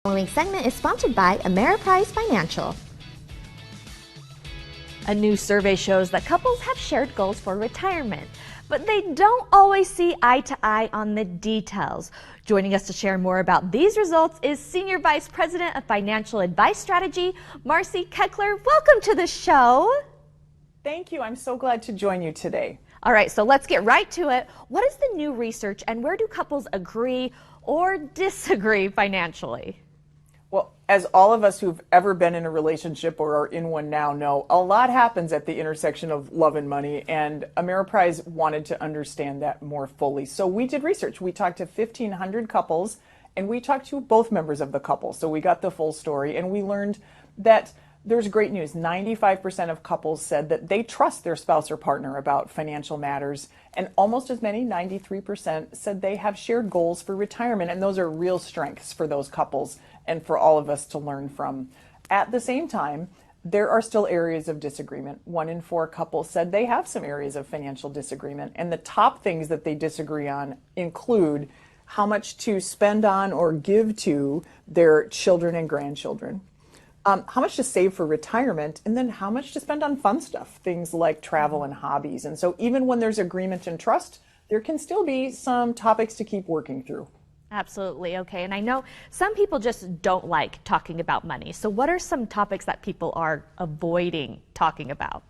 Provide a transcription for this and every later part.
The following segment is sponsored by Ameriprise Financial. A new survey shows that couples have shared goals for retirement, but they don't always see eye to eye on the details. Joining us to share more about these results is Senior Vice President of Financial Advice Strategy, Marcy Keckler. Welcome to the show. Thank you. I'm so glad to join you today. All right, so let's get right to it. What is the new research and where do couples agree or disagree financially? Well, as all of us who've ever been in a relationship or are in one now know, a lot happens at the intersection of love and money, and Ameriprise wanted to understand that more fully. So we did research. We talked to 1,500 couples, and we talked to both members of the couple. So we got the full story, and we learned that there's great news. 95% of couples said that they trust their spouse or partner about financial matters, and almost as many, 93%, said they have shared goals for retirement, and those are real strengths for those couples and for all of us to learn from. At the same time, there are still areas of disagreement. 1 in 4 couples said they have some areas of financial disagreement, and the top things that they disagree on include how much to spend on or give to their children and grandchildren, how much to save for retirement, and then how much to spend on fun stuff, things like travel and hobbies. And so even when there's agreement and trust, there can still be some topics to keep working through. Absolutely. Okay. And I know some people just don't like talking about money. So what are some topics that people are avoiding talking about?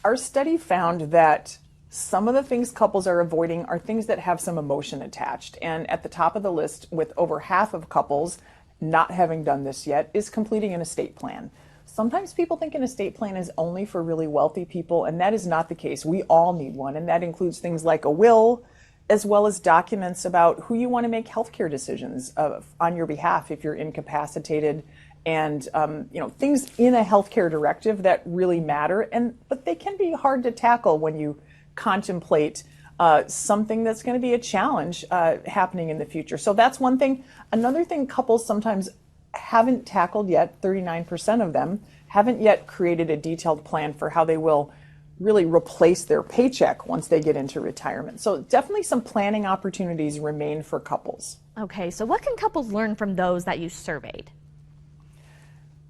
Our study found that some of the things couples are avoiding are things that have some emotion attached. And at the top of the list, with over half of couples not having done this yet, is completing an estate plan. Sometimes people think an estate plan is only for really wealthy people, and that is not the case. We all need one, and that includes things like a will, as well as documents about who you want to make healthcare decisions on your behalf if you're incapacitated, and things in a healthcare directive that really matter. But they can be hard to tackle when you contemplate something that's going to be a challenge happening in the future. So that's one thing. Another thing couples sometimes haven't tackled yet, 39% of them haven't yet created a detailed plan for how they will really replace their paycheck once they get into retirement. So definitely some planning opportunities remain for couples. Okay, so what can couples learn from those that you surveyed?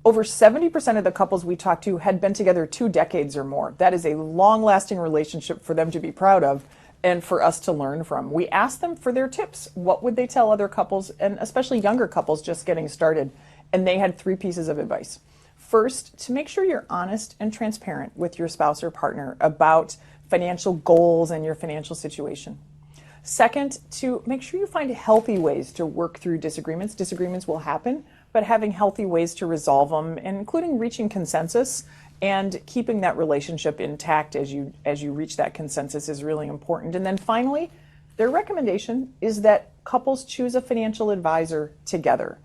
Over 70% of the couples we talked to had been together 2 decades or more. That is a long-lasting relationship for them to be proud of and for us to learn from. We asked them for their tips. What would they tell other couples, and especially younger couples just getting started? And they had 3 pieces of advice. First, to make sure you're honest and transparent with your spouse or partner about financial goals and your financial situation. Second, to make sure you find healthy ways to work through disagreements. Disagreements will happen, but having healthy ways to resolve them, including reaching consensus and keeping that relationship intact as you reach that consensus, is really important. And then finally, their recommendation is that couples choose a financial advisor together.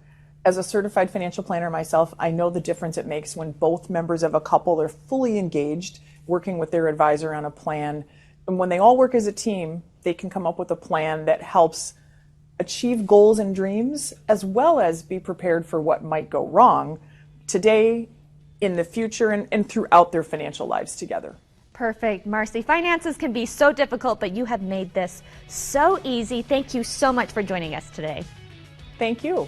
As a certified financial planner myself, I know the difference it makes when both members of a couple are fully engaged, working with their advisor on a plan. And when they all work as a team, they can come up with a plan that helps achieve goals and dreams, as well as be prepared for what might go wrong today, in the future, and throughout their financial lives together. Perfect. Marcy, finances can be so difficult, but you have made this so easy. Thank you so much for joining us today. Thank you.